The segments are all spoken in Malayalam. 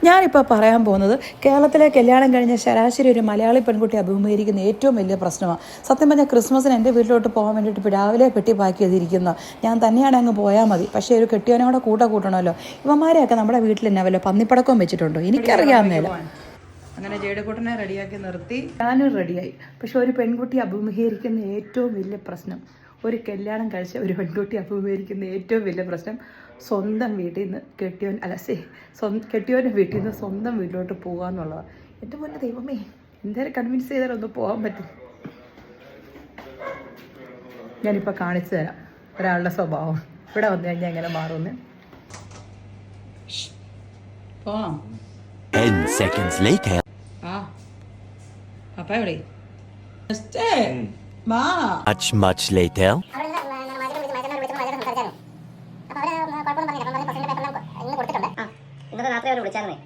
ഞാനിപ്പോൾ പറയാൻ പോകുന്നത് കേരളത്തിലെ കല്യാണം കഴിഞ്ഞ ശരാശരി ഒരു മലയാളി പെൺകുട്ടി അഭിമുഖീകരിക്കുന്ന ഏറ്റവും വലിയ പ്രശ്നമാണ്. സത്യം പറഞ്ഞാൽ ക്രിസ്മസിന് എൻ്റെ വീട്ടിലോട്ട് പോകാൻ വേണ്ടിയിട്ട് ഇപ്പോൾ രാവിലെ പെട്ടി പാക്ക് ചെയ്തിരിക്കുന്ന ഞാൻ തന്നെയാണ് അങ്ങ് പോയാൽ മതി. പക്ഷേ ഒരു കെട്ടിയവനെ കൂടെ കൂട്ടണമല്ലോ. ഇവന്മാരെയൊക്കെ നമ്മുടെ വീട്ടിൽ തന്നെ വല്ല പന്നിപ്പടക്കവും വെച്ചിട്ടുണ്ടോ എനിക്കറിയാവുന്നില്ല. അങ്ങനെ ജേഡക്കൂട്ടനെ റെഡിയാക്കി നിർത്തി, ഞാനും റെഡിയായി. പക്ഷെ ഒരു പെൺകുട്ടി അഭിമുഖീകരിക്കുന്ന ഏറ്റവും വലിയ പ്രശ്നം, ഒരു കല്യാണം കഴിച്ച ഒരു പെൺകുട്ടി അഭിമുഖീകരിക്കുന്ന ഏറ്റവും വലിയ പ്രശ്നം സ്വന്തം വീട്ടിൽ നിന്ന് കെട്ടിയവൻ്റെ വീട്ടിൽ നിന്ന് സ്വന്തം വീട്ടിലോട്ട് പോകുക എന്നുള്ളതാണ്. എൻ്റെ പോലെ ദൈവമേ, എന്തായാലും കൺവിൻസ് ചെയ്താലൊന്ന് പോകാൻ പറ്റും. ഞാനിപ്പോൾ കാണിച്ചു തരാം ഒരാളുടെ സ്വഭാവം ഇവിടെ വന്നു കഴിഞ്ഞാൽ എങ്ങനെ മാറുമെന്ന്. പോവാം. 10 seconds later. Apa boleh? Ma. Much later. ഇന്നലെ രാത്രി അവർ വിളിച്ചായിരുന്നേ.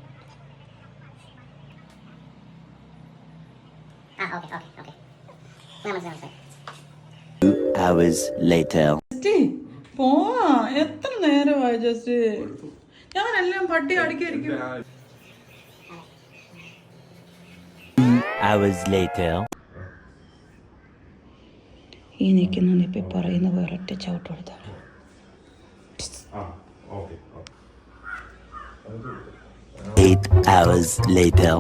ഓക്കെ. 2 hours later. പോവാ, എത്ര നേരമായി ജസ്റ്റ്? ഞാനെല്ലാം പട്ടി അടിക്കായിരിക്കും. 2 hours later. ഈ നിൽക്കുന്ന നിപ്പി പറയുന്ന പോലെ ഒറ്റ ചവിട്ട് കൊടുത്താണ്. 8 hours later.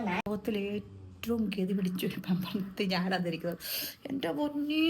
ലോകത്തിലെ ഏറ്റവും ഗതി പിടിച്ചൊരു പെമ്പറത്ത് ഞാനതിരിക്കുന്നത്. എൻ്റെ പൊന്നി,